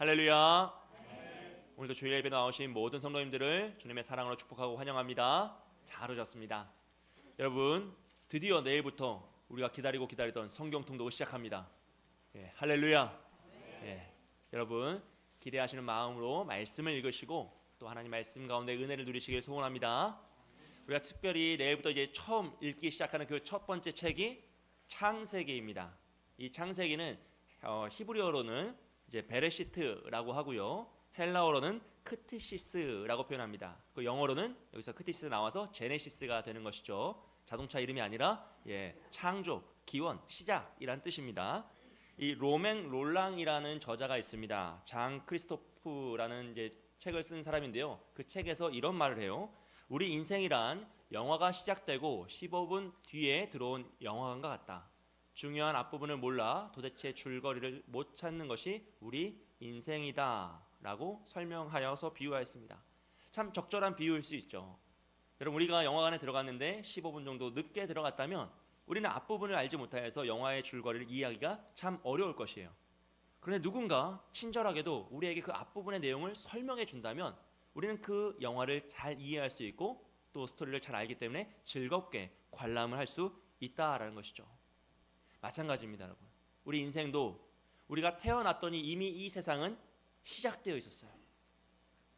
할렐루야. 오늘도 주일 예배 나오신 모든 성도님들을 주님의 사랑으로 축복하고 환영합니다. 잘 오셨습니다. 여러분, 드디어 내일부터 우리가 기다리던 성경 통독을 시작합니다. 할렐루야. 여러분, 기대하시는 마음으로 말씀을 읽으시고 또 하나님 말씀 가운데 은혜를 누리시길 소원합니다. 우리가 특별히 내일부터 이제 처음 읽기 시작하는 그 첫 번째 책이 창세기입니다. 이 창세기는 히브리어로는 이제 베레시트라고 하고요, 헬라어로는 크티시스라고 표현합니다. 그 영어로는 여기서 크티시스 나와서 제네시스가 되는 것이죠. 자동차 이름이 아니라 창조, 기원, 시작이란 뜻입니다. 이 로맹 롤랑이라는 저자가 있습니다. 장 크리스토프라는 이제 책을 쓴 사람인데요. 그 책에서 이런 말을 해요. 우리 인생이란 영화가 시작되고 15분 뒤에 들어온 영화관과 같다. 중요한 앞부분을 몰라 도대체 줄거리를 못 찾는 것이 우리 인생이다 라고 설명하여서 비유하였습니다. 참 적절한 비유일 수 있죠. 여러분, 우리가 영화관에 들어갔는데 15분 정도 늦게 들어갔다면 우리는 앞부분을 알지 못하여서 영화의 줄거리를 이해하기가 참 어려울 것이에요. 그런데 누군가 친절하게도 우리에게 그 앞부분의 내용을 설명해 준다면 우리는 그 영화를 잘 이해할 수 있고 또 스토리를 잘 알기 때문에 즐겁게 관람을 할 수 있다라는 것이죠. 마찬가지입니다, 여러분. 우리 인생도 우리가 태어났더니 이미 이 세상은 시작되어 있었어요.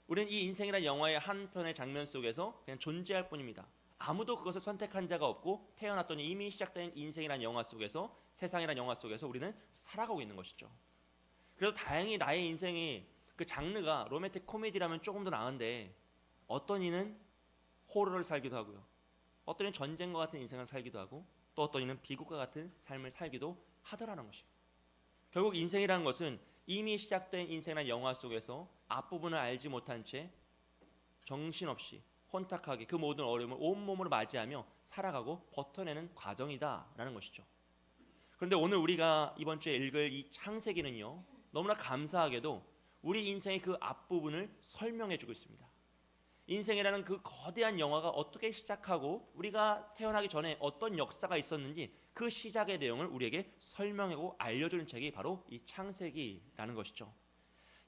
우리는 이 인생이라는 영화의 한 편의 장면 속에서 그냥 존재할 뿐입니다. 아무도 그것을 선택한 자가 없고 태어났더니 이미 시작된 인생이라는 영화 속에서, 세상이라는 영화 속에서 우리는 살아가고 있는 것이죠. 그래도 다행히 나의 인생이 그 장르가 로맨틱 코미디라면 조금 더 나은데 어떤 이는 호러를 살기도 하고요, 어떤 이는 전쟁과 같은 인생을 살기도 하고 또 어떤 이는 비극과 같은 삶을 살기도 하더라는 것이에요. 결국 인생이라는 것은 이미 시작된 인생이라는 영화 속에서 앞부분을 알지 못한 채 정신없이 혼탁하게 그 모든 어려움을 온몸으로 맞이하며 살아가고 버텨내는 과정이다라는 것이죠. 그런데 오늘 우리가 이번 주에 읽을 이 창세기는요, 너무나 감사하게도 우리 인생의 그 앞부분을 설명해주고 있습니다. 인생이라는 그 거대한 영화가 어떻게 시작하고 우리가 태어나기 전에 어떤 역사가 있었는지 그 시작의 내용을 우리에게 설명하고 알려주는 책이 바로 이 창세기라는 것이죠.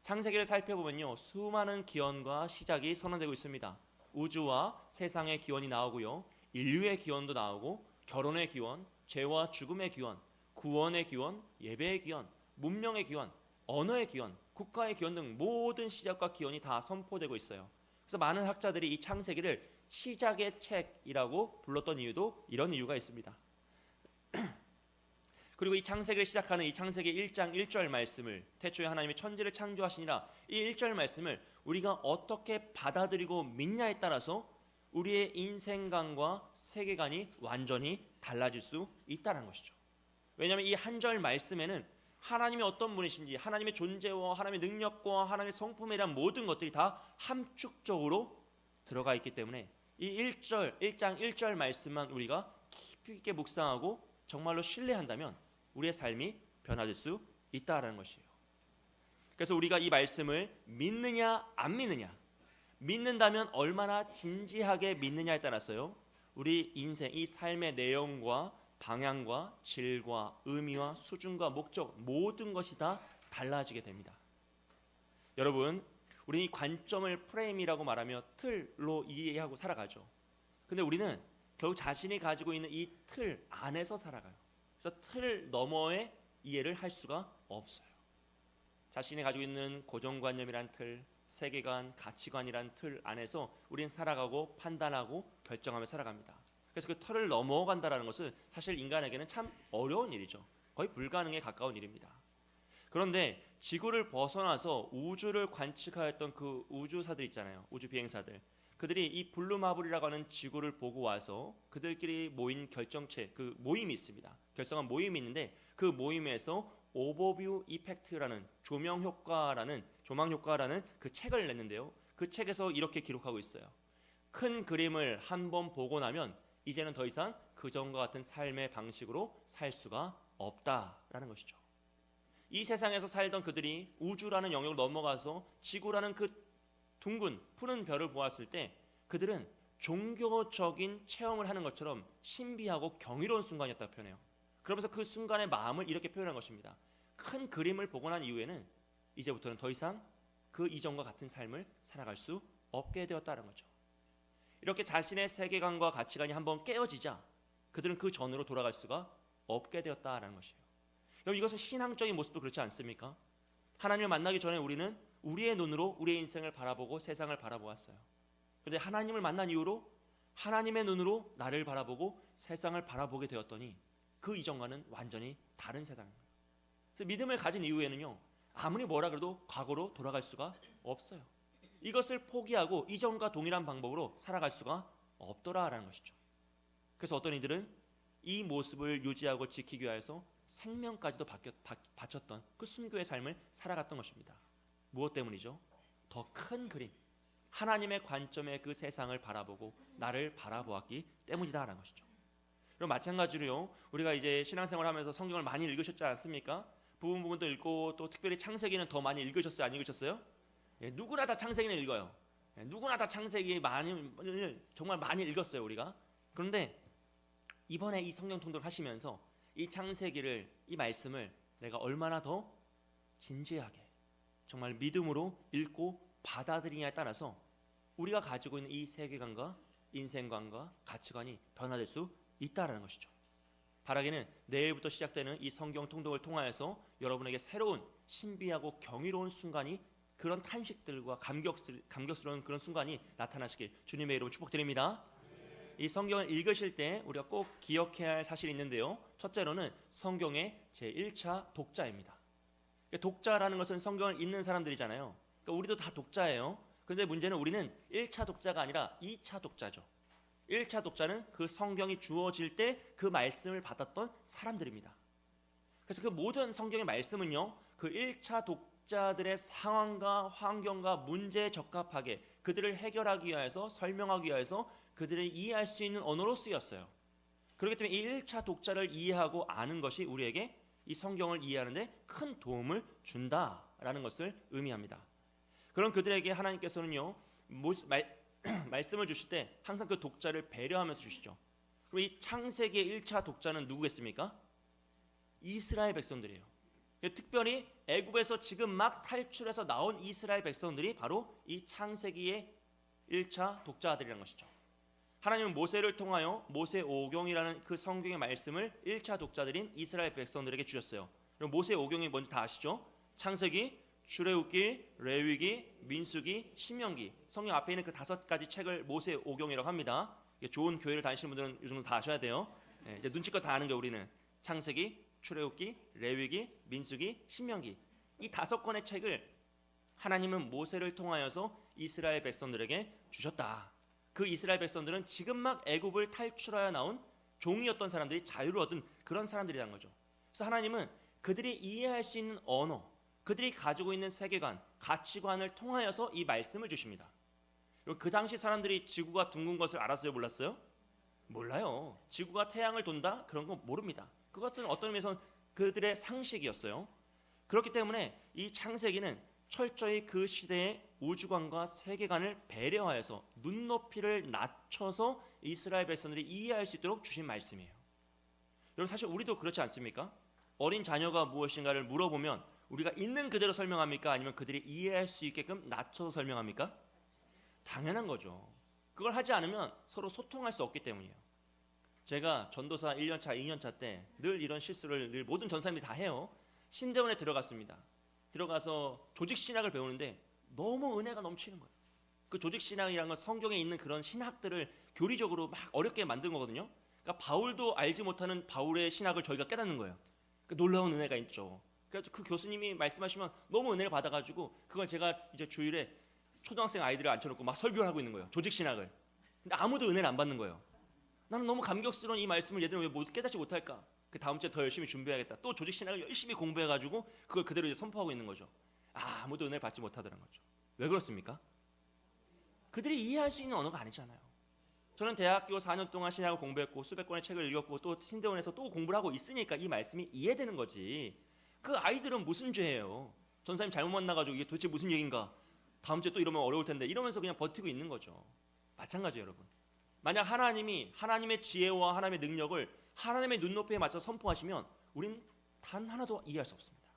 창세기를 살펴보면요, 수많은 기원과 시작이 선언되고 있습니다. 우주와 세상의 기원이 나오고요, 인류의 기원도 나오고 결혼의 기원, 죄와 죽음의 기원, 구원의 기원, 예배의 기원, 문명의 기원, 언어의 기원, 국가의 기원 등 모든 시작과 기원이 다 선포되고 있어요. 그래서 많은 학자들이 이 창세기를 시작의 책이라고 불렀던 이유도 이런 이유가 있습니다. 그리고 이 창세기를 시작하는 이 창세기 1장 1절 말씀을, 태초에 하나님이 천지를 창조하시니라, 이 1절 말씀을 우리가 어떻게 받아들이고 믿냐에 따라서 우리의 인생관과 세계관이 완전히 달라질 수 있다는 것이죠. 왜냐하면 이 한 절 말씀에는 하나님이 어떤 분이신지, 하나님의 존재와 하나님의 능력과 하나님의 성품에 대한 모든 것들이 다 함축적으로 들어가 있기 때문에 이 1장 1절 말씀만 우리가 깊이 있게 묵상하고 정말로 신뢰한다면 우리의 삶이 변화될 수 있다는 것이에요. 그래서 우리가 이 말씀을 믿느냐 안 믿느냐, 믿는다면 얼마나 진지하게 믿느냐에 따라서요, 우리 인생, 이 삶의 내용과 방향과 질과 의미와 수준과 목적, 모든 것이 다 달라지게 됩니다. 여러분, 우리는 이 관점을 프레임이라고 말하며 틀로 이해하고 살아가죠. 근데 우리는 결국 자신이 가지고 있는 이 틀 안에서 살아가요. 그래서 틀 너머의 이해를 할 수가 없어요. 자신이 가지고 있는 고정관념이란 틀, 세계관, 가치관이란 틀 안에서 우리는 살아가고 판단하고 결정하며 살아갑니다. 그래서 그 틀을 넘어간다는 것은 사실 인간에게는 참 어려운 일이죠. 거의 불가능에 가까운 일입니다. 그런데 지구를 벗어나서 우주를 관측하였던 그 우주사들 있잖아요. 우주 비행사들. 그들이 이 블루마블이라고 하는 지구를 보고 와서 그들끼리 모인 결정체, 그 모임이 있습니다. 결성한 모임이 있는데 그 모임에서 오버뷰 이펙트라는 조망 효과라는 그 책을 냈는데요. 그 책에서 이렇게 기록하고 있어요. 큰 그림을 한번 보고 나면 이제는 더 이상 그전과 같은 삶의 방식으로 살 수가 없다라는 것이죠. 이 세상에서 살던 그들이 우주라는 영역을 넘어가서 지구라는 그 둥근 푸른 별을 보았을 때 그들은 종교적인 체험을 하는 것처럼 신비하고 경이로운 순간이었다고 표현해요. 그러면서 그 순간의 마음을 이렇게 표현한 것입니다. 큰 그림을 보고 난 이후에는 이제부터는 더 이상 그 이전과 같은 삶을 살아갈 수 없게 되었다는 거죠. 이렇게 자신의 세계관과 가치관이 한번 깨어지자 그들은 그 전으로 돌아갈 수가 없게 되었다는 것이에요. 여러분, 이것은 신앙적인 모습도 그렇지 않습니까? 하나님을 만나기 전에 우리는 우리의 눈으로 우리의 인생을 바라보고 세상을 바라보았어요. 그런데 하나님을 만난 이후로 하나님의 눈으로 나를 바라보고 세상을 바라보게 되었더니 그 이전과는 완전히 다른 세상입니다. 그래서 믿음을 가진 이후에는요, 아무리 뭐라 그래도 과거로 돌아갈 수가 없어요. 이것을 포기하고 이전과 동일한 방법으로 살아갈 수가 없더라라는 것이죠. 그래서 어떤 이들은 이 모습을 유지하고 지키기 위해서 생명까지도 바쳤던 그 순교의 삶을 살아갔던 것입니다. 무엇 때문이죠? 더 큰 그림, 하나님의 관점의 그 세상을 바라보고 나를 바라보았기 때문이다라는 것이죠. 그럼 마찬가지로요, 우리가 이제 신앙생활 하면서 성경을 많이 읽으셨지 않습니까? 부분도 읽고 또 특별히 창세기는 더 많이 읽으셨어요? 안 읽으셨어요? 예, 누구나 다 창세기는 읽어요. 예, 누구나 다 창세기 정말 많이 읽었어요, 우리가. 그런데 이번에 이 성경 통독을 하시면서 이 창세기를, 이 말씀을 내가 얼마나 더 진지하게 정말 믿음으로 읽고 받아들이냐에 따라서 우리가 가지고 있는 이 세계관과 인생관과 가치관이 변화될 수 있다는 것이죠. 바라기는 내일부터 시작되는 이 성경 통독을 통하여서 여러분에게 새로운 신비하고 경이로운 순간이, 그런 탄식들과 감격스러운 그런 순간이 나타나시길 주님의 이름으로 축복드립니다. 이 성경을 읽으실 때 우리가 꼭 기억해야 할 사실이 있는데요, 첫째로는 성경의 제1차 독자입니다. 독자라는 것은 성경을 읽는 사람들이잖아요. 그러니까 우리도 다 독자예요. 그런데 문제는 우리는 1차 독자가 아니라 2차 독자죠. 1차 독자는 그 성경이 주어질 때 그 말씀을 받았던 사람들입니다. 그래서 그 모든 성경의 말씀은요, 그 1차 독자들의 상황과 환경과 문제에 적합하게 그들을 해결하기 위해서, 설명하기 위해서 그들을 이해할 수 있는 언어로 쓰였어요. 그렇기 때문에 이 1차 독자를 이해하고 아는 것이 우리에게 이 성경을 이해하는 데 큰 도움을 준다라는 것을 의미합니다. 그런 그들에게 하나님께서는요, 말씀을 주실 때 항상 그 독자를 배려하면서 주시죠. 그리고 이 창세기의 1차 독자는 누구겠습니까? 이스라엘 백성들이에요. 특별히 애굽에서 지금 막 탈출해서 나온 이스라엘 백성들이 바로 이 창세기의 1차 독자들이라는 것이죠. 하나님은 모세를 통하여 모세오경이라는 그 성경의 말씀을 1차 독자들인 이스라엘 백성들에게 주셨어요. 그럼 모세오경이 뭔지 다 아시죠? 창세기, 출애굽기, 레위기, 민수기, 신명기, 성경 앞에 있는 그 5가지 책을 모세오경이라고 합니다. 좋은 교회를 다니시는 분들은 이 정도 다 아셔야 돼요. 이제 눈치껏 다 아는 게 우리는 창세기, 출애굽기, 레위기, 민수기, 신명기, 이 5권의 책을 하나님은 모세를 통하여서 이스라엘 백성들에게 주셨다. 그 이스라엘 백성들은 지금 막 애굽을 탈출하여 나온 종이었던 사람들이 자유를 얻은 그런 사람들이라는 거죠. 그래서 하나님은 그들이 이해할 수 있는 언어, 그들이 가지고 있는 세계관, 가치관을 통하여서 이 말씀을 주십니다. 그 당시 사람들이 지구가 둥근 것을 알았어요, 몰랐어요? 몰라요. 지구가 태양을 돈다? 그런 거 모릅니다. 그것은 어떤 의미에서 그들의 상식이었어요. 그렇기 때문에 이 창세기는 철저히 그 시대의 우주관과 세계관을 배려하여서 눈높이를 낮춰서 이스라엘 백성들이 이해할 수 있도록 주신 말씀이에요. 여러분, 사실 우리도 그렇지 않습니까? 어린 자녀가 무엇인가를 물어보면 우리가 있는 그대로 설명합니까? 아니면 그들이 이해할 수 있게끔 낮춰서 설명합니까? 당연한 거죠. 그걸 하지 않으면 서로 소통할 수 없기 때문이에요. 제가 전도사 1년차, 2년차 때 늘 이런 실수를 늘 모든 전사님들이 다 해요. 신대원에 들어갔습니다. 들어가서 조직신학을 배우는데 너무 은혜가 넘치는 거예요. 그 조직신학이라는 건 성경에 있는 그런 신학들을 교리적으로 막 어렵게 만든 거거든요. 그러니까 바울도 알지 못하는 바울의 신학을 저희가 깨닫는 거예요. 그러니까 놀라운 은혜가 있죠. 그래서 그 교수님이 말씀하시면 너무 은혜를 받아가지고 그걸 제가 이제 주일에 초등학생 아이들을 앉혀놓고 막 설교를 하고 있는 거예요. 조직신학을. 근데 아무도 은혜를 안 받는 거예요. 나는 너무 감격스러운 이 말씀을 얘들은 왜 깨닫지 못할까? 그 다음 주에 더 열심히 준비해야겠다. 또 조직신학을 열심히 공부해가지고 그걸 그대로 이제 선포하고 있는 거죠. 아무도 은혜를 받지 못하더라는 거죠. 왜 그렇습니까? 그들이 이해할 수 있는 언어가 아니잖아요. 저는 대학교 4년 동안 신학을 공부했고 수백 권의 책을 읽었고 또 신대원에서 또 공부를 하고 있으니까 이 말씀이 이해되는 거지. 그 아이들은 무슨 죄예요? 전사님 잘못 만나가지고 이게 도대체 무슨 얘기인가? 다음 주에 또 이러면 어려울 텐데 이러면서 그냥 버티고 있는 거죠. 마찬가지예요, 여러분. 만약 하나님이 하나님의 지혜와 하나님의 능력을 하나님의 눈높이에 맞춰 선포하시면 우린 단 하나도 이해할 수 없습니다.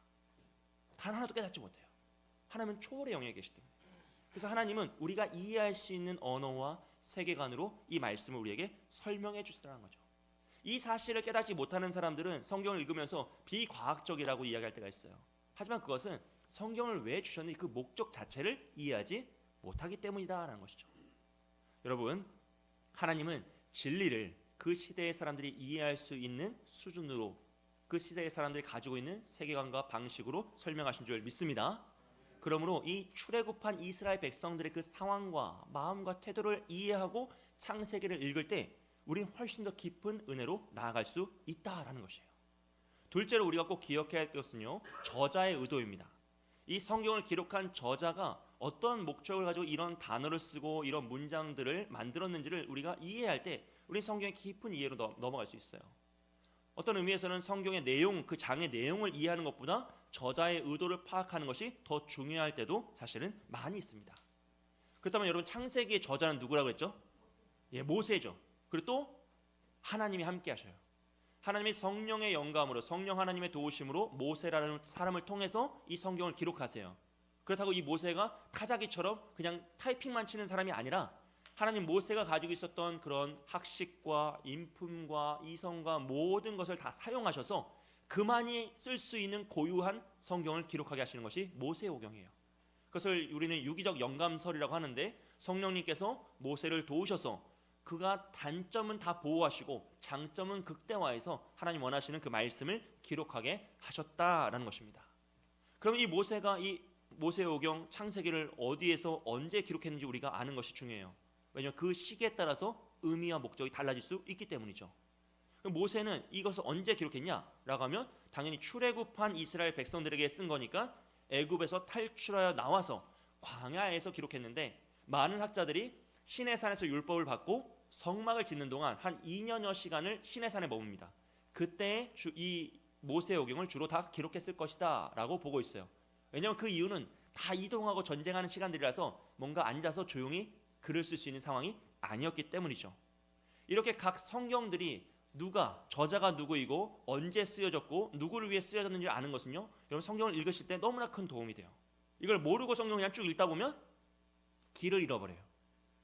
단 하나도 깨닫지 못해요. 하나님은 초월의 영역에 계시대. 그래서 하나님은 우리가 이해할 수 있는 언어와 세계관으로 이 말씀을 우리에게 설명해 주시라는 거죠. 이 사실을 깨닫지 못하는 사람들은 성경을 읽으면서 비과학적이라고 이야기할 때가 있어요. 하지만 그것은 성경을 왜 주셨는지 그 목적 자체를 이해하지 못하기 때문이다라는 것이죠. 여러분, 하나님은 진리를 그 시대의 사람들이 이해할 수 있는 수준으로, 그 시대의 사람들이 가지고 있는 세계관과 방식으로 설명하신 줄 믿습니다. 그러므로 이 출애굽한 이스라엘 백성들의 그 상황과 마음과 태도를 이해하고 창세기를 읽을 때 우리는 훨씬 더 깊은 은혜로 나아갈 수 있다라는 것이에요. 둘째로 우리가 꼭 기억해야 할 것은요, 저자의 의도입니다. 이 성경을 기록한 저자가 어떤 목적을 가지고 이런 단어를 쓰고 이런 문장들을 만들었는지를 우리가 이해할 때 우리 성경의 깊은 이해로 넘어갈 수 있어요. 어떤 의미에서는 성경의 내용, 그 장의 내용을 이해하는 것보다 저자의 의도를 파악하는 것이 더 중요할 때도 사실은 많이 있습니다. 그렇다면 여러분, 창세기의 저자는 누구라고 했죠? 예, 모세죠. 그리고 또 하나님이 함께 하셔요. 하나님이 성령의 영감으로, 성령 하나님의 도우심으로 모세라는 사람을 통해서 이 성경을 기록하세요. 그렇다고 이 모세가 타자기처럼 그냥 타이핑만 치는 사람이 아니라 하나님 모세가 가지고 있었던 그런 학식과 인품과 이성과 모든 것을 다 사용하셔서 그만이 쓸 수 있는 고유한 성경을 기록하게 하시는 것이 모세오경이에요. 그것을 우리는 유기적 영감설이라고 하는데, 성령님께서 모세를 도우셔서 그가 단점은 다 보호하시고 장점은 극대화해서 하나님 원하시는 그 말씀을 기록하게 하셨다라는 것입니다. 그럼 이 모세가 이 모세오경 창세기를 어디에서 언제 기록했는지 우리가 아는 것이 중요해요. 왜냐하면 그 시기에 따라서 의미와 목적이 달라질 수 있기 때문이죠. 그럼 모세는 이것을 언제 기록했냐라고 하면 당연히 출애굽한 이스라엘 백성들에게 쓴 거니까 애굽에서 탈출하여 나와서 광야에서 기록했는데, 많은 학자들이 시내산에서 율법을 받고 성막을 짓는 동안 한 2년여 시간을 시내산에 머뭅니다. 그때 이 모세오경을 주로 다 기록했을 것이다 라고 보고 있어요. 왜냐하면 그 이유는 다 이동하고 전쟁하는 시간들이라서 뭔가 앉아서 조용히 글을 쓸 수 있는 상황이 아니었기 때문이죠. 이렇게 각 성경들이 누가, 저자가 누구이고 언제 쓰여졌고 누구를 위해 쓰여졌는지 아는 것은요, 여러분 성경을 읽으실 때 너무나 큰 도움이 돼요. 이걸 모르고 성경을 그냥 쭉 읽다 보면 길을 잃어버려요.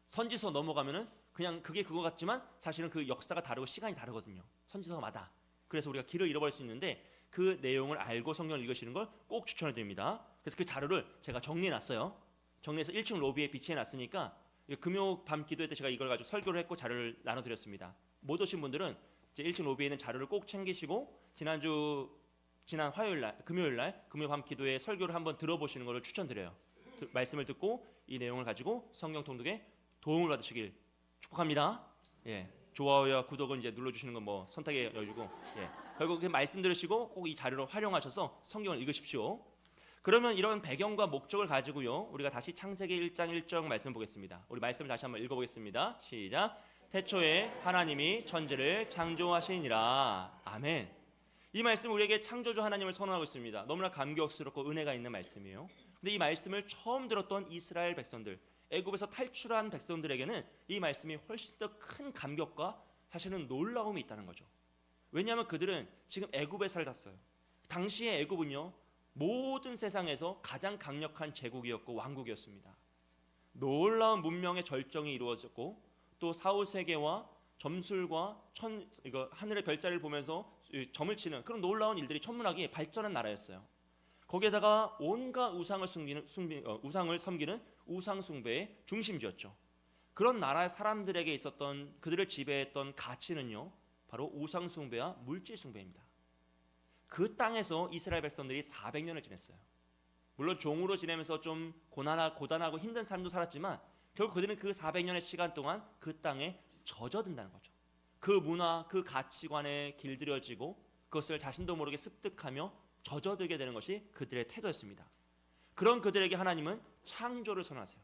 선지서 넘어가면은 그냥 그게 그거 같지만 사실은 그 역사가 다르고 시간이 다르거든요. 선지서마다. 그래서 우리가 길을 잃어버릴 수 있는데, 그 내용을 알고 성경을 읽으시는 걸 꼭 추천을 드립니다. 그래서 그 자료를 제가 정리해놨어요. 정리해서 1층 로비에 비치해놨으니까 금요 밤 기도회 때 제가 이걸 가지고 설교를 했고 자료를 나눠드렸습니다. 못 오신 분들은 이제 1층 로비에 있는 자료를 꼭 챙기시고 지난 화요일날, 금요일날 금요 밤 기도회 설교를 한번 들어보시는 것을 추천드려요. 말씀을 듣고 이 내용을 가지고 성경 통독에 도움을 받으시길 축복합니다. 예, 좋아요와 구독은 이제 눌러주시는 건 뭐 선택의 여유고, 예, 결국 그 말씀 들으시고 꼭 이 자료를 활용하셔서 성경을 읽으십시오. 그러면 이런 배경과 목적을 가지고요, 우리가 다시 창세기 1장 1절 말씀 보겠습니다. 우리 말씀을 다시 한번 읽어보겠습니다. 시작. 태초에 하나님이 천지를 창조하시니라. 아멘. 이 말씀 우리에게 창조주 하나님을 선언하고 있습니다. 너무나 감격스럽고 은혜가 있는 말씀이에요. 근데 이 말씀을 처음 들었던 이스라엘 백성들, 애굽에서 탈출한 백성들에게는 이 말씀이 훨씬 더 큰 감격과 사실은 놀라움이 있다는 거죠. 왜냐하면 그들은 지금 애굽에 살았어요. 당시의 애굽은요, 모든 세상에서 가장 강력한 제국이었고 왕국이었습니다. 놀라운 문명의 절정이 이루어졌고, 또 사후세계와 점술과 하늘의 별자리를 보면서 점을 치는 그런 놀라운 일들이 천문학이 발전한 나라였어요. 거기에다가 온갖 우상을 섬기는 우상 숭배의 중심지였죠. 그런 나라의 사람들에게 있었던, 그들을 지배했던 가치는요, 바로 우상 숭배와 물질 숭배입니다. 그 땅에서 이스라엘 백성들이 400년을 지냈어요. 물론 종으로 지내면서 좀 고단하고 힘든 삶도 살았지만 결국 그들은 그 400년의 시간 동안 그 땅에 젖어든다는 거죠. 그 문화, 그 가치관에 길들여지고 그것을 자신도 모르게 습득하며 젖어들게 되는 것이 그들의 태도였습니다. 그런 그들에게 하나님은 창조를 선언하세요.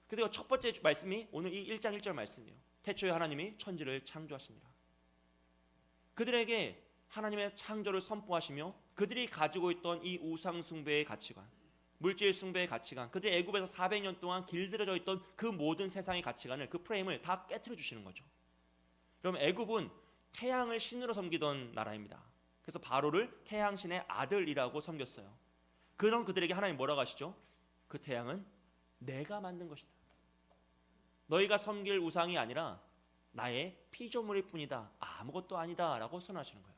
그리고 첫 번째 말씀이 오늘 이 1장 1절 말씀이에요. 태초에 하나님이 천지를 창조하시니라. 그들에게 하나님의 창조를 선포하시며 그들이 가지고 있던 이 우상 숭배의 가치관, 물질 숭배의 가치관, 그들이 애굽에서 400년 동안 길들여져 있던 그 모든 세상의 가치관을, 그 프레임을 다 깨트려 주시는 거죠. 그럼 애굽은 태양을 신으로 섬기던 나라입니다. 그래서 바로를 태양신의 아들이라고 섬겼어요. 그런 그들에게 하나님 뭐라고 하시죠? 그 태양은 내가 만든 것이다. 너희가 섬길 우상이 아니라 나의 피조물일 뿐이다. 아무것도 아니다 라고 선언하시는 거예요.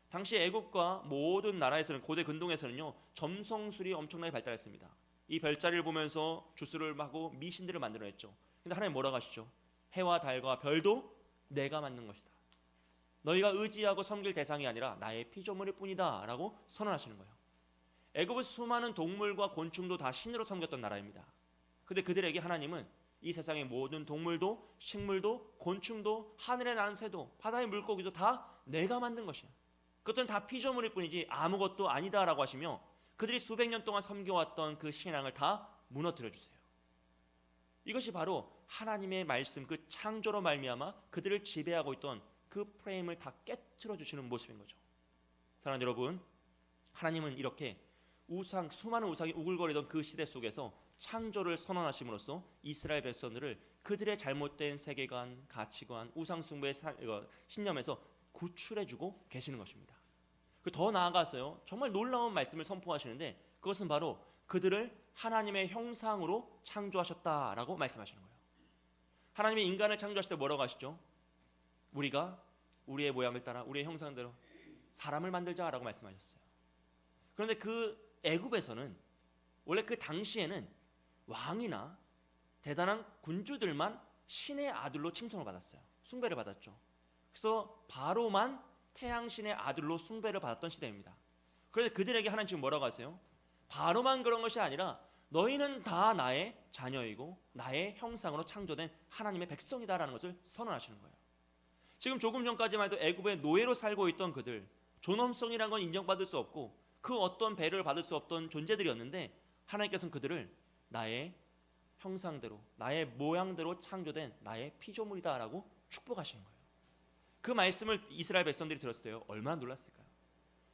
당시 애국과 모든 나라에서는, 고대 근동에서는요, 점성술이 엄청나게 발달했습니다. 이 별자리를 보면서 주술을 하고 미신들을 만들어냈죠. 근데 하나님 뭐라고 하시죠? 해와 달과 별도 내가 만든 것이다. 너희가 의지하고 섬길 대상이 아니라 나의 피조물일 뿐이다 라고 선언하시는 거예요. 애굽은 수많은 동물과 곤충도 다 신으로 섬겼던 나라입니다. 근데 그들에게 하나님은 이 세상의 모든 동물도 식물도 곤충도 하늘에 나는 새도 바다의 물고기도 다 내가 만든 것이야. 그것들은 다 피조물일 뿐이지 아무것도 아니다라고 하시며 그들이 수백 년 동안 섬겨왔던 그 신앙을 다 무너뜨려 주세요. 이것이 바로 하나님의 말씀, 그 창조로 말미암아 그들을 지배하고 있던 그 프레임을 다 깨트려 주시는 모습인 거죠. 사랑하는 여러분, 하나님은 이렇게 수많은 우상이 우글거리던 그 시대 속에서 창조를 선언하심으로써 이스라엘 백성들을 그들의 잘못된 세계관, 가치관, 우상 숭배의 신념에서 구출해주고 계시는 것입니다. 더 나아가서요, 정말 놀라운 말씀을 선포하시는데 그것은 바로 그들을 하나님의 형상으로 창조하셨다라고 말씀하시는 거예요. 하나님이 인간을 창조하실 때 뭐라고 하시죠? 우리가 우리의 모양을 따라 우리의 형상대로 사람을 만들자라고 말씀하셨어요. 그런데 그 애굽에서는 원래 그 당시에는 왕이나 대단한 군주들만 신의 아들로 칭송을 받았어요. 숭배를 받았죠. 그래서 바로만 태양신의 아들로 숭배를 받았던 시대입니다. 그런데 그들에게 하나님 지금 뭐라고 하세요? 바로만 그런 것이 아니라 너희는 다 나의 자녀이고 나의 형상으로 창조된 하나님의 백성이다라는 것을 선언하시는 거예요. 지금 조금 전까지만 해도 애굽의 노예로 살고 있던 그들, 존엄성이라는 건 인정받을 수 없고 그 어떤 배려를 받을 수 없던 존재들이었는데 하나님께서는 그들을 나의 형상대로 나의 모양대로 창조된 나의 피조물이다라고 축복하시는 거예요. 그 말씀을 이스라엘 백성들이 들었을 때요, 얼마나 놀랐을까요?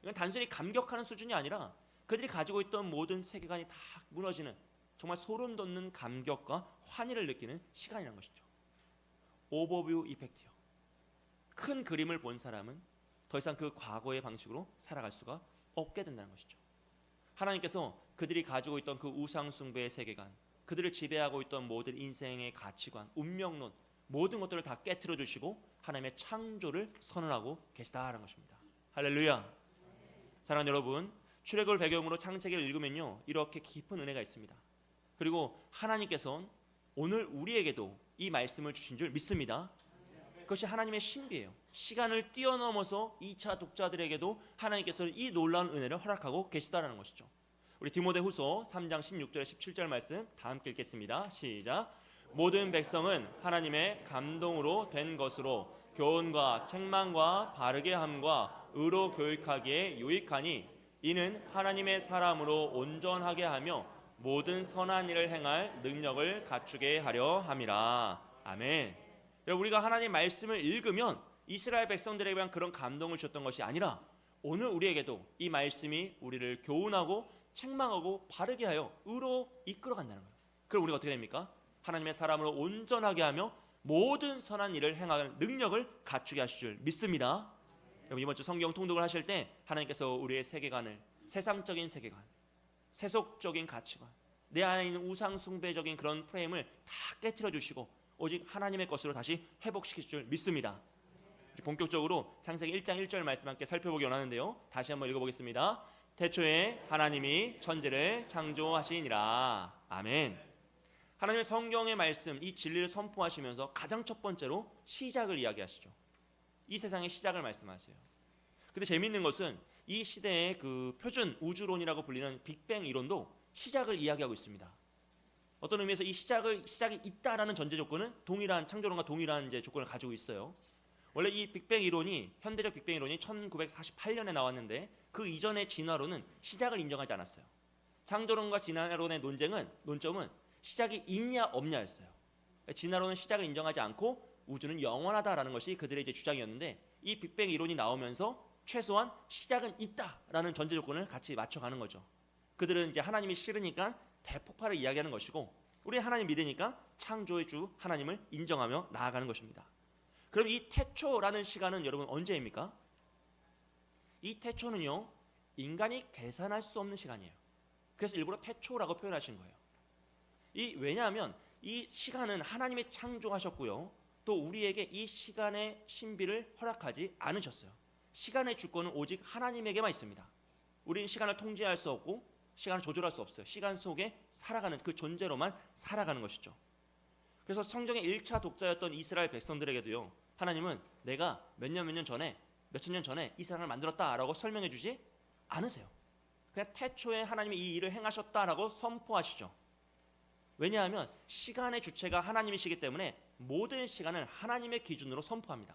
이건 단순히 감격하는 수준이 아니라 그들이 가지고 있던 모든 세계관이 다 무너지는 정말 소름 돋는 감격과 환희를 느끼는 시간이라는 것이죠. 오버뷰 이펙트요. 큰 그림을 본 사람은 더 이상 그 과거의 방식으로 살아갈 수가 없게 된다는 것이죠. 하나님께서 그들이 가지고 있던 그 우상 숭배의 세계관, 그들을 지배하고 있던 모든 인생의 가치관, 운명론, 모든 것들을 다 깨트려 주시고 하나님의 창조를 선언하고 계시다라는 것입니다. 할렐루야. 사랑하는 여러분, 출애굽을 배경으로 창세기를 읽으면요, 이렇게 깊은 은혜가 있습니다. 그리고 하나님께서는 오늘 우리에게도 이 말씀을 주신 줄 믿습니다. 그것이 하나님의 신비예요. 시간을 뛰어넘어서 2차 독자들에게도 하나님께서 이 놀라운 은혜를 허락하고 계시다라는 것이죠. 우리 디모데후서 3장 16절에 17절 말씀 다 함께 읽겠습니다. 시작. 모든 백성은 하나님의 감동으로 된 것으로 교훈과 책망과 바르게 함과 의로 교육하기에 유익하니 이는 하나님의 사람으로 온전하게 하며 모든 선한 일을 행할 능력을 갖추게 하려 함이라. 아멘. 우리가 하나님 말씀을 읽으면 이스라엘 백성들에게만 그런 감동을 주셨던 것이 아니라 오늘 우리에게도 이 말씀이 우리를 교훈하고 책망하고 바르게 하여 의로 이끌어간다는 거예요. 그럼 우리가 어떻게 됩니까? 하나님의 사람으로 온전하게 하며 모든 선한 일을 행할 능력을 갖추게 하실 줄 믿습니다. 여러분, 이번 주 성경 통독을 하실 때 하나님께서 우리의 세계관을, 세상적인 세계관, 세속적인 가치관, 내 안에 있는 우상 숭배적인 그런 프레임을 다 깨트려 주시고 오직 하나님의 것으로 다시 회복시킬 줄 믿습니다. 본격적으로 창세기 1장 1절 말씀 함께 살펴보기 원하는데요, 다시 한번 읽어보겠습니다. 태초에 하나님이 천지를 창조하시니라. 아멘. 하나님의 성경의 말씀, 이 진리를 선포하시면서 가장 첫 번째로 시작을 이야기하시죠. 이 세상의 시작을 말씀하세요. 근데 재미있는 것은 이 시대의 그 표준 우주론이라고 불리는 빅뱅 이론도 시작을 이야기하고 있습니다. 어떤 의미에서 이 시작이 있다라는 전제 조건은 동일한 창조론과 동일한 이제 조건을 가지고 있어요. 원래 이 빅뱅 이론이, 현대적 빅뱅 이론이 1948년에 나왔는데 그 이전의 진화론은 시작을 인정하지 않았어요. 창조론과 진화론의 논점은 시작이 있냐 없냐였어요. 진화론은 시작을 인정하지 않고 우주는 영원하다라는 것이 그들의 이제 주장이었는데, 이 빅뱅 이론이 나오면서 최소한 시작은 있다라는 전제 조건을 같이 맞춰가는 거죠. 그들은 이제 하나님이 싫으니까 대폭발을 이야기하는 것이고, 우리 하나님 믿으니까 창조의 주 하나님을 인정하며 나아가는 것입니다. 그럼 이 태초라는 시간은 여러분 언제입니까? 이 태초는요, 인간이 계산할 수 없는 시간이에요. 그래서 일부러 태초라고 표현하신 거예요. 왜냐하면 이 시간은 하나님이 창조하셨고요. 또 우리에게 이 시간의 신비를 허락하지 않으셨어요. 시간의 주권은 오직 하나님에게만 있습니다. 우리는 시간을 통제할 수 없고 시간을 조절할 수 없어요. 시간 속에 살아가는 그 존재로만 살아가는 것이죠. 그래서 성경의 1차 독자였던 이스라엘 백성들에게도요, 하나님은 내가 몇 년 전에, 몇천 년 전에 이 세상을 만들었다라고 설명해 주지 않으세요. 그냥 태초에 하나님이 이 일을 행하셨다라고 선포하시죠. 왜냐하면 시간의 주체가 하나님이시기 때문에 모든 시간을 하나님의 기준으로 선포합니다.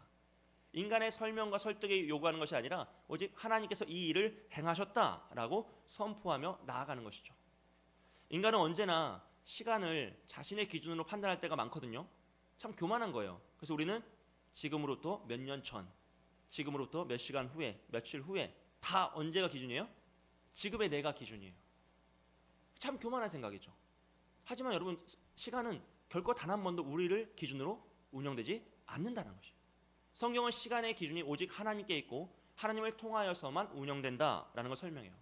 인간의 설명과 설득이 요구하는 것이 아니라 오직 하나님께서 이 일을 행하셨다라고 선포하며 나아가는 것이죠. 인간은 언제나 시간을 자신의 기준으로 판단할 때가 많거든요. 참 교만한 거예요. 그래서 우리는 지금으로부터 몇 년 전, 지금으로부터 몇 시간 후에, 며칠 후에 다 언제가 기준이에요? 지금의 내가 기준이에요. 참 교만한 생각이죠. 하지만 여러분, 시간은 결코 단 한 번도 우리를 기준으로 운영되지 않는다는 것이에요. 성경은 시간의 기준이 오직 하나님께 있고 하나님을 통하여서만 운영된다라는 걸 설명해요.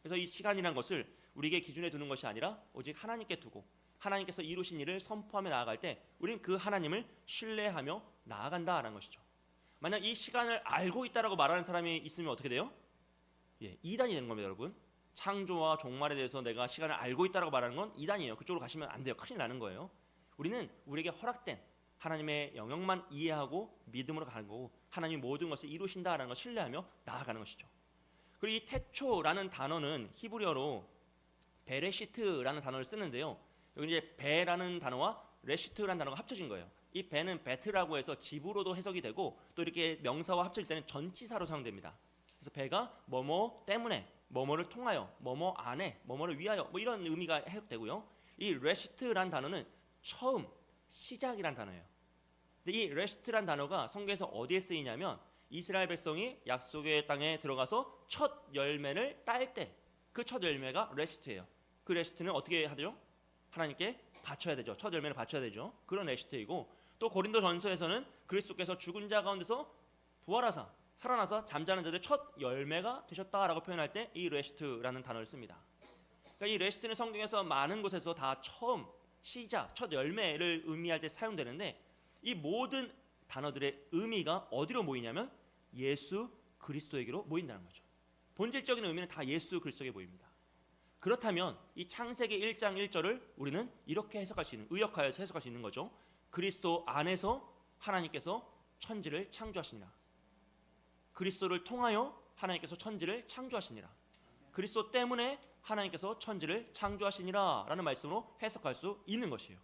그래서 이 시간이라는 것을 우리에게 기준에 두는 것이 아니라 오직 하나님께 두고 하나님께서 이루신 일을 선포하며 나아갈 때 우리는 그 하나님을 신뢰하며 나아간다라는 것이죠. 만약 이 시간을 알고 있다라고 말하는 사람이 있으면 어떻게 돼요? 이단이 되는 겁니다, 여러분. 창조와 종말에 대해서 내가 시간을 알고 있다라고 말하는 건 이단이에요. 그쪽으로 가시면 안 돼요. 큰일 나는 거예요. 우리는 우리에게 허락된 하나님의 영역만 이해하고 믿음으로 가는 거고 하나님이 모든 것을 이루신다라는 걸 신뢰하며 나아가는 것이죠. 그리고 이 태초라는 단어는 히브리어로 베레시트라는 단어를 쓰는데요. 여기 이제 베라는 단어와 레시트라는 단어가 합쳐진 거예요. 이 베는 베트라고 해서 집으로도 해석이 되고 또 이렇게 명사와 합칠 때는 전치사로 사용됩니다. 그래서 베가 뭐뭐 때문에, 뭐뭐를 통하여, 뭐뭐 안에, 뭐뭐를 위하여 뭐 이런 의미가 해석되고요. 이 레시트라는 단어는 처음, 시작이란 단어예요. 근데 이 레시트란 단어가 성경에서 어디에 쓰이냐면 이스라엘 백성이 약속의 땅에 들어가서 첫 열매를 딸 때 그 첫 열매가 레시트예요. 그 레시트는 어떻게 하죠? 하나님께 바쳐야 되죠. 첫 열매를 바쳐야 되죠. 그런 레시트이고 또 고린도 전서에서는 그리스도께서 죽은 자 가운데서 부활하사 살아나서 잠자는 자들 첫 열매가 되셨다라고 표현할 때 이 레시트라는 단어를 씁니다. 그러니까 이 레시트는 성경에서 많은 곳에서 다 처음, 시작, 첫 열매를 의미할 때 사용되는데 이 모든 단어들의 의미가 어디로 모이냐면 예수 그리스도에게로 모인다는 거죠. 본질적인 의미는 다 예수 그리스도에게 모입니다. 그렇다면 이 창세기 1장 1절을 우리는 이렇게 해석할 수 있는, 의역하여서 해석할 수 있는 거죠. 그리스도 안에서 하나님께서 천지를 창조하시니라. 그리스도를 통하여 하나님께서 천지를 창조하시니라. 그리스도 때문에 하나님께서 천지를 창조하시니라 라는 말씀으로 해석할 수 있는 것이에요.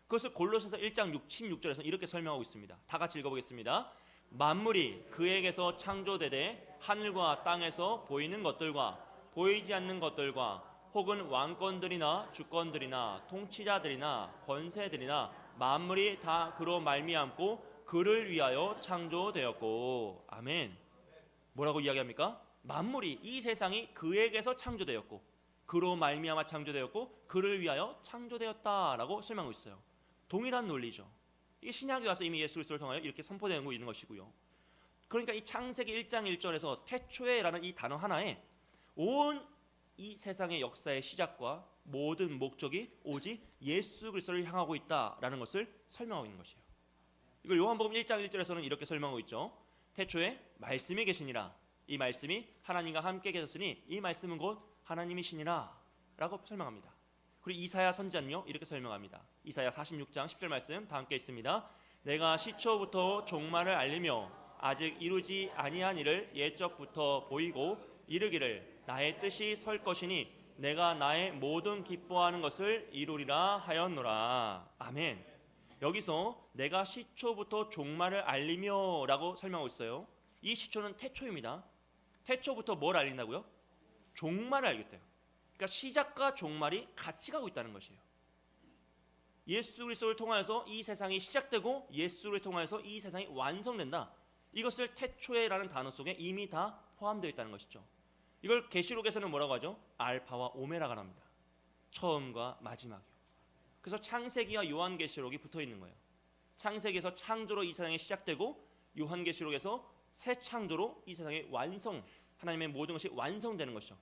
그것을 골로새서 1장 16절에서 이렇게 설명하고 있습니다. 다 같이 읽어보겠습니다. 만물이 그에게서 창조되되 하늘과 땅에서 보이는 것들과 보이지 않는 것들과 혹은 왕권들이나 주권들이나 통치자들이나 권세들이나 만물이 다 그로 말미암고 그를 위하여 창조되었고. 아멘. 뭐라고 이야기합니까? 만물이, 이 세상이 그에게서 창조되었고 그로 말미암아 창조되었고 그를 위하여 창조되었다라고 설명하고 있어요. 동일한 논리죠. 이게 신약에 와서 이미 예수 그리스도를 통하여 이렇게 선포되고 있는 것이고요. 그러니까 이 창세기 1장 1절에서 태초에라는 이 단어 하나에 온 이 세상의 역사의 시작과 모든 목적이 오직 예수 그리스도를 향하고 있다라는 것을 설명하고 있는 것이에요. 이걸 요한복음 1장 1절에서는 이렇게 설명하고 있죠. 태초에 말씀이 계시니라. 이 말씀이 하나님과 함께 계셨으니 이 말씀은 곧 하나님이시니라 라고 설명합니다. 그리고 이사야 선지자는요 이렇게 설명합니다. 이사야 46장 10절 말씀 다 함께 있습니다. 내가 시초부터 종말을 알리며 아직 이루지 아니한 일을 옛적부터 보이고 이르기를 나의 뜻이 설 것이니 내가 나의 모든 기뻐하는 것을 이루리라 하였노라. 아멘. 여기서 내가 시초부터 종말을 알리며 라고 설명하고 있어요. 이 시초는 태초입니다. 태초부터 뭘 알린다고요? 종말을 알겠대요. 그러니까 시작과 종말이 같이 가고 있다는 것이에요. 예수 그리스도를 통하여서 이 세상이 시작되고 예수를 통하여서 이 세상이 완성된다. 이것을 태초에라는 단어 속에 이미 다 포함되어 있다는 것이죠. 이걸 계시록에서는 뭐라고 하죠? 알파와 오메라가 납니다. 처음과 마지막이요. 그래서 창세기와 요한계시록이 붙어 있는 거예요. 창세기에서 창조로 이 세상이 시작되고 요한계시록에서 새 창조로 이 세상의 완성, 하나님의 모든 것이 완성되는 것이죠.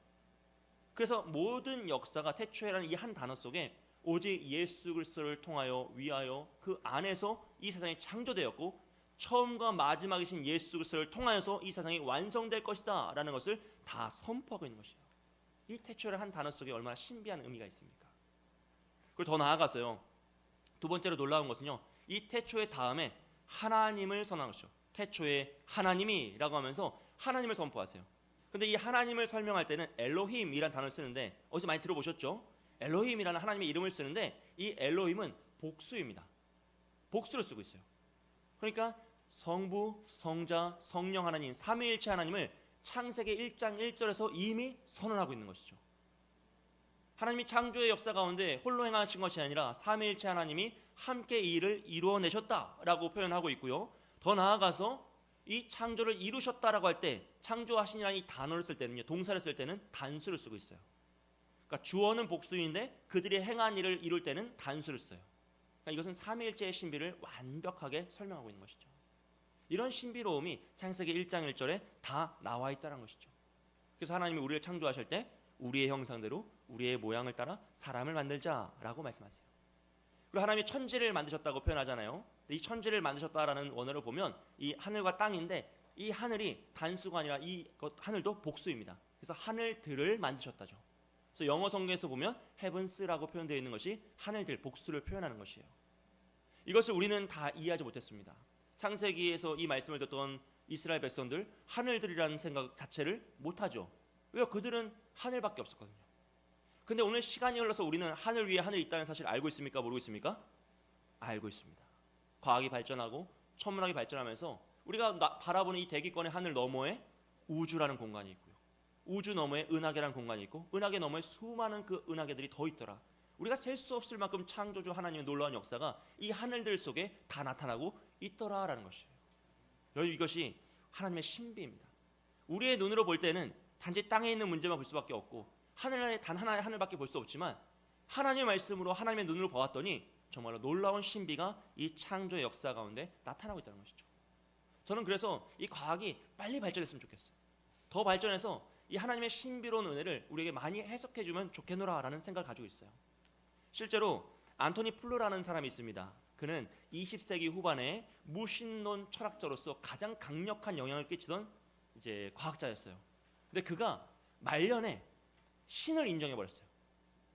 그래서 모든 역사가 태초에라는 이 한 단어 속에 오직 예수 그리스도를 통하여 위하여 그 안에서 이 세상이 창조되었고 처음과 마지막이신 예수 그리스도를 통하여서 이 세상이 완성될 것이다 라는 것을 다 선포하고 있는 것이에요. 이 태초라는 한 단어 속에 얼마나 신비한 의미가 있습니까? 그리고 더 나아가서요, 두 번째로 놀라운 것은요, 이 태초의 다음에 하나님을 선언한 것이죠. 태초에 하나님이라고 하면서 하나님을 선포하세요. 근데 이 하나님을 설명할 때는 엘로힘이라는 단어를 쓰는데 어디서 많이 들어보셨죠? 엘로힘이라는 하나님의 이름을 쓰는데 이 엘로힘은 복수입니다. 복수를 쓰고 있어요. 그러니까 성부, 성자, 성령 하나님, 삼위일체 하나님을 창세기 1장 1절에서 이미 선언하고 있는 것이죠. 하나님이 창조의 역사 가운데 홀로 행하신 것이 아니라 삼위일체 하나님이 함께 이 일을 이루어내셨다라고 표현하고 있고요. 더 나아가서 이 창조를 이루셨다라고 할 때 창조하신이라는 이 단어를 쓸 때는요, 동사를 쓸 때는 단수를 쓰고 있어요. 그러니까 주어는 복수인데 그들이 행한 일을 이룰 때는 단수를 써요. 그러니까 이것은 삼위일체의 신비를 완벽하게 설명하고 있는 것이죠. 이런 신비로움이 창세기 1장 1절에 다 나와 있다는 것이죠. 그래서 하나님이 우리를 창조하실 때 우리의 형상대로 우리의 모양을 따라 사람을 만들자라고 말씀하세요. 그리고 하나님이 천지를 만드셨다고 표현하잖아요. 이 천지를 만드셨다라는 원어를 보면 이 하늘과 땅인데 이 하늘이 단수가 아니라 이 하늘도 복수입니다. 그래서 하늘들을 만드셨다죠. 그래서 영어 성경에서 보면 heavens라고 표현되어 있는 것이 하늘들, 복수를 표현하는 것이에요. 이것을 우리는 다 이해하지 못했습니다. 창세기에서 이 말씀을 듣던 이스라엘 백성들 하늘들이라는 생각 자체를 못하죠. 왜요? 그들은 하늘밖에 없었거든요. 근데 오늘 시간이 흘러서 우리는 하늘 위에 하늘이 있다는 사실을 알고 있습니까? 모르고 있습니까? 알고 있습니다. 과학이 발전하고 천문학이 발전하면서 우리가 바라보는 이 대기권의 하늘 너머에 우주라는 공간이 있고요. 우주 너머에 은하계라는 공간이 있고 은하계 너머에 수많은 그 은하계들이 더 있더라. 우리가 셀 수 없을 만큼 창조주 하나님의 놀라운 역사가 이 하늘들 속에 다 나타나고 있더라라는 것이에요. 여러분, 이것이 하나님의 신비입니다. 우리의 눈으로 볼 때는 단지 땅에 있는 문제만 볼 수밖에 없고 하늘에 단 하나의 하늘밖에 볼 수 없지만 하나님의 말씀으로 하나님의 눈으로 보았더니 정말로 놀라운 신비가 이 창조의 역사 가운데 나타나고 있다는 것이죠. 저는 그래서 이 과학이 빨리 발전했으면 좋겠어요. 더 발전해서 이 하나님의 신비로운 은혜를 우리에게 많이 해석해주면 좋겠노라라는 생각을 가지고 있어요. 실제로 안토니 플루라는 사람이 있습니다. 그는 20세기 후반에 무신론 철학자로서 가장 강력한 영향을 끼치던 이제 과학자였어요. 근데 그가 말년에 신을 인정해 버렸어요.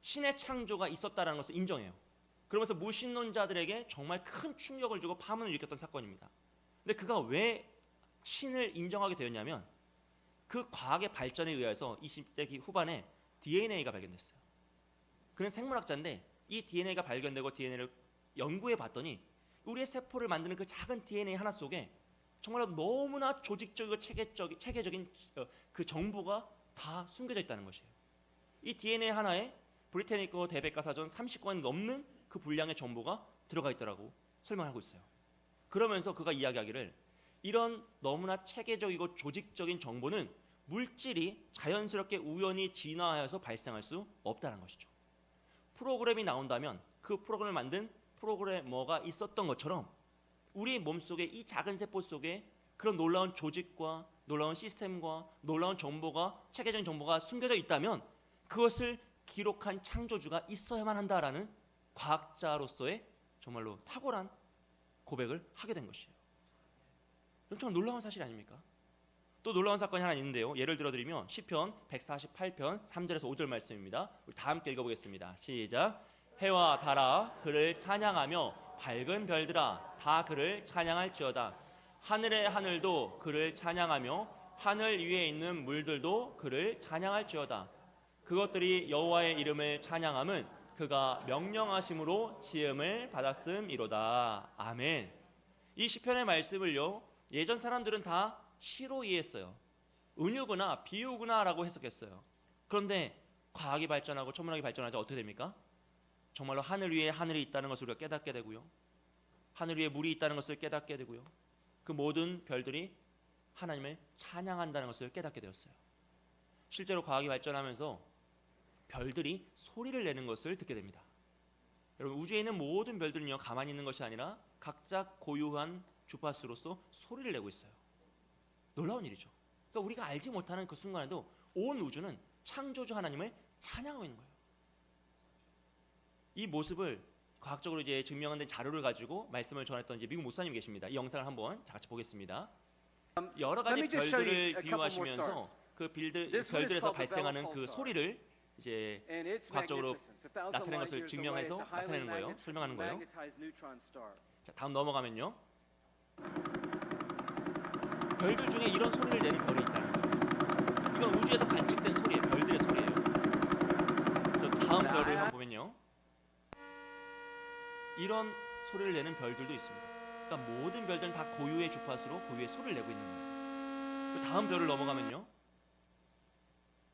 신의 창조가 있었다라는 것을 인정해요. 그러면서 무신론자들에게 정말 큰 충격을 주고 파문을 일으켰던 사건입니다. 근데 그가 왜 신을 인정하게 되었냐면 그 과학의 발전에 의해서 20세기 후반에 DNA가 발견됐어요. 그는 생물학자인데 이 DNA가 발견되고 DNA를 연구해 봤더니 우리의 세포를 만드는 그 작은 DNA 하나 속에 정말로 너무나 조직적이고 체계적인 그 정보가 다 숨겨져 있다는 것이에요. 이 DNA 하나에 브리테니커 대백과사전 30권이 넘는 그 분량의 정보가 들어가 있더라고 설명하고 있어요. 그러면서 그가 이야기하기를 이런 너무나 체계적이고 조직적인 정보는 물질이 자연스럽게 우연히 진화하여서 발생할 수 없다는 것이죠. 프로그램이 나온다면 그 프로그램을 만든 프로그래머가 있었던 것처럼 우리 몸속에 이 작은 세포 속에 그런 놀라운 조직과 놀라운 시스템과 놀라운 정보가 체계적인 정보가 숨겨져 있다면 그것을 기록한 창조주가 있어야만 한다라는 과학자로서의 정말로 탁월한 고백을 하게 된 것이에요. 정말 놀라운 사실 아닙니까? 또 놀라운 사건이 하나 있는데요. 예를 들어드리면 시편 148편 3절에서 5절 말씀입니다. 우리 다 함께 읽어보겠습니다. 시작. 해와 달아 그를 찬양하며 밝은 별들아 다 그를 찬양할지어다. 하늘의 하늘도 그를 찬양하며 하늘 위에 있는 물들도 그를 찬양할지어다. 그것들이 여호와의 이름을 찬양함은 그가 명령하심으로 지음을 받았음이로다. 아멘. 이 시편의 말씀을요, 예전 사람들은 다 시로 이해했어요. 은유구나 비유구나라고 해석했어요. 그런데 과학이 발전하고 천문학이 발전하자 어떻게 됩니까? 정말로 하늘 위에 하늘이 있다는 것을 우리가 깨닫게 되고요, 하늘 위에 물이 있다는 것을 깨닫게 되고요, 그 모든 별들이 하나님을 찬양한다는 것을 깨닫게 되었어요. 실제로 과학이 발전하면서 별들이 소리를 내는 것을 듣게 됩니다. 여러분, 우주에 있는 모든 별들은요 가만히 있는 것이 아니라 각자 고유한 주파수로서 소리를 내고 있어요. 놀라운 일이죠. 그러니까 우리가 알지 못하는 그 순간에도 온 우주는 창조주 하나님을 찬양하고 있는 거예요. 이 모습을 과학적으로 이제 증명한 자료를 가지고 말씀을 전했던 이제 미국 목사님이 계십니다. 이 영상을 한번 같이 보겠습니다. 여러 가지 별들을 비유하시면서 그 별들에서 발생하는 그 소리를 이제 과학적으로 나타낸 것을 증명해서 나타내는 거예요. 설명하는 거예요. 자, 다음 넘어가면요. 별들 중에 이런 소리를 내는 별이 있다는 거예요. 이건 우주에서 관측된 소리예요. 별들의 소리예요. 저 다음 별을 한번 보면요. 이런 소리를 내는 별들도 있습니다. 그러니까 모든 별들은 다 고유의 주파수로 고유의 소리를 내고 있는 거예요. 다음 별을 넘어가면요.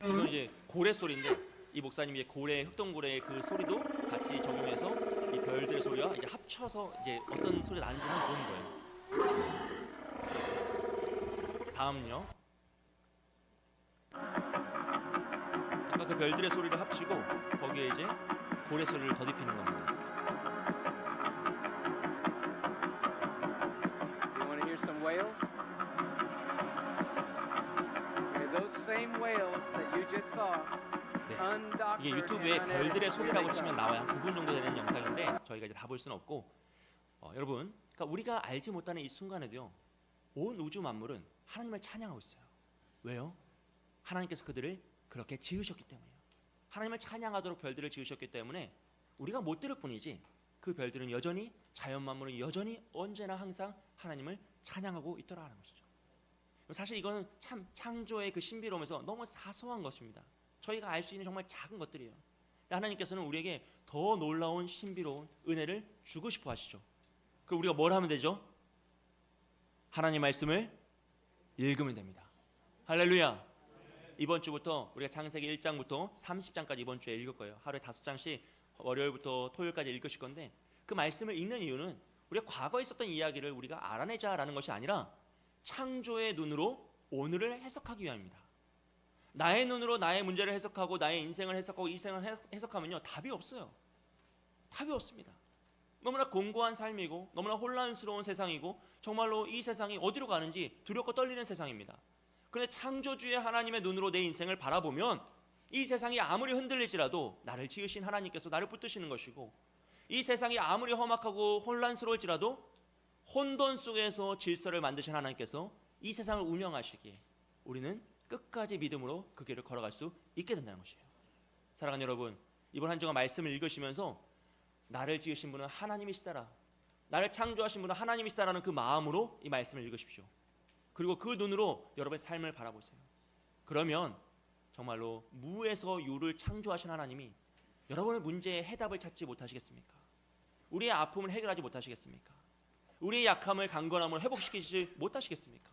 이건 이제 고래 소리인데 이 목사님이 고래, 흑동고래의 그 소리도 같이 적용해서 이 별들의 소리와 이제 합쳐서 이제 어떤 소리가 나는지 한번 보는 거예요. 다음요. 아까 그 별들의 소리를 합치고 거기에 이제 고래 소리를 더입히는 겁니다. You want to hear some whales? Okay, those same whales that you just saw. 네. 이게 유튜브에 별들의 소리라고 치면 나와요. 한 9분 정도 되는 영상인데 저희가 이제 다 볼 수는 없고 여러분, 그러니까 우리가 알지 못하는 이 순간에도요, 온 우주 만물은 하나님을 찬양하고 있어요. 왜요? 하나님께서 그들을 그렇게 지으셨기 때문이에요. 하나님을 찬양하도록 별들을 지으셨기 때문에 우리가 못 들을 뿐이지 그 별들은 여전히, 자연 만물은 여전히 언제나 항상 하나님을 찬양하고 있더라는 것이죠. 사실 이거는 참 창조의 그 신비로움에서 너무 사소한 것입니다. 저희가 알 수 있는 정말 작은 것들이에요. 하나님께서는 우리에게 더 놀라운 신비로운 은혜를 주고 싶어 하시죠. 그럼 우리가 뭘 하면 되죠? 하나님 말씀을 읽으면 됩니다. 할렐루야. 이번 주부터 우리가 창세기 1장부터 30장까지 이번 주에 읽을 거예요. 하루에 5장씩 월요일부터 토요일까지 읽으실 건데, 그 말씀을 읽는 이유는 우리가 과거에 있었던 이야기를 우리가 알아내자라는 것이 아니라 창조의 눈으로 오늘을 해석하기 위함입니다. 나의 눈으로 나의 문제를 해석하고 나의 인생을 해석하고 이 생을 해석하면요, 답이 없어요. 답이 없습니다. 너무나 공고한 삶이고 너무나 혼란스러운 세상이고 정말로 이 세상이 어디로 가는지 두렵고 떨리는 세상입니다. 그런데 창조주의 하나님의 눈으로 내 인생을 바라보면 이 세상이 아무리 흔들릴지라도 나를 지으신 하나님께서 나를 붙드시는 것이고, 이 세상이 아무리 험악하고 혼란스러울지라도 혼돈 속에서 질서를 만드신 하나님께서 이 세상을 운영하시기에 우리는 끝까지 믿음으로 그 길을 걸어갈 수 있게 된다는 것이에요. 사랑하는 여러분, 이번 한 주간 말씀을 읽으시면서 나를 지으신 분은 하나님이시다라, 나를 창조하신 분은 하나님이시다라는 그 마음으로 이 말씀을 읽으십시오. 그리고 그 눈으로 여러분의 삶을 바라보세요. 그러면 정말로 무에서 유를 창조하신 하나님이 여러분의 문제에 해답을 찾지 못하시겠습니까? 우리의 아픔을 해결하지 못하시겠습니까? 우리의 약함을 강건함을 회복시키지 못하시겠습니까?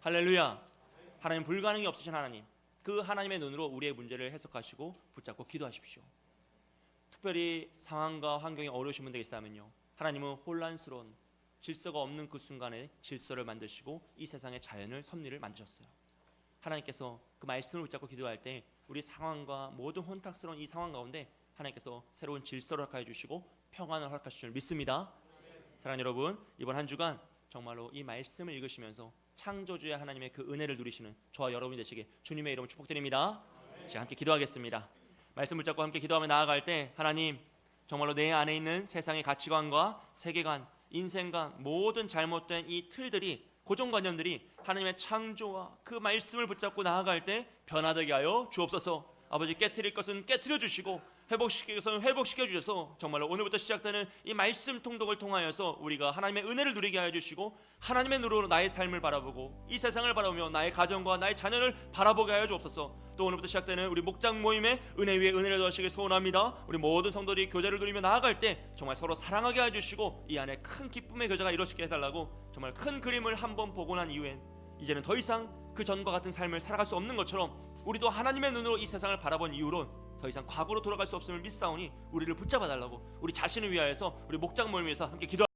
할렐루야. 하나님 불가능이 없으신 하나님, 그 하나님의 눈으로 우리의 문제를 해석하시고 붙잡고 기도하십시오. 특별히 상황과 환경이 어려우신 분들 계시다면요, 하나님은 혼란스러운 질서가 없는 그 순간에 질서를 만드시고 이 세상의 자연을, 섭리를 만드셨어요. 하나님께서 그 말씀을 붙잡고 기도할 때 우리 상황과 모든 혼탁스러운 이 상황 가운데 하나님께서 새로운 질서를 허락해 주시고 평안을 허락하실 줄 믿습니다. 사랑하는 여러분, 이번 한 주간 정말로 이 말씀을 읽으시면서 창조주의 하나님의 그 은혜를 누리시는 저와 여러분이 되시게 주님의 이름으로 축복드립니다. 지금 함께 기도하겠습니다. 말씀 붙잡고 함께 기도하며 나아갈 때, 하나님, 정말로 내 안에 있는 세상의 가치관과 세계관, 인생관, 모든 잘못된 이 틀들이, 고정관념들이 하나님의 창조와 그 말씀을 붙잡고 나아갈 때 변화되게 하여 주옵소서. 아버지, 깨트릴 것은 깨트려 주시고 회복시킬 것은 회복시켜 주셔서 정말로 오늘부터 시작되는 이 말씀 통독을 통하여서 우리가 하나님의 은혜를 누리게 하여 주시고 하나님의 눈으로 나의 삶을 바라보고 이 세상을 바라보며 나의 가정과 나의 자녀를 바라보게 하여 주옵소서. 또 오늘부터 시작되는 우리 목장 모임의 은혜 위에 은혜를 더하시길 소원합니다. 우리 모든 성도들이 교제를 누리며 나아갈 때 정말 서로 사랑하게 하여 주시고 이 안에 큰 기쁨의 교제가 이루어지게 해달라고, 정말 큰 그림을 한번 보고 난 이후엔 이제는 더 이상 그 전과 같은 삶을 살아갈 수 없는 것처럼 우리도 하나님의 눈으로 이 세상을 바라본 이후론 더 이상 과거로 돌아갈 수 없음을 믿사오니 우리를 붙잡아 달라고, 우리 자신을 위하여서 우리 목장 모임 위해서 함께 기도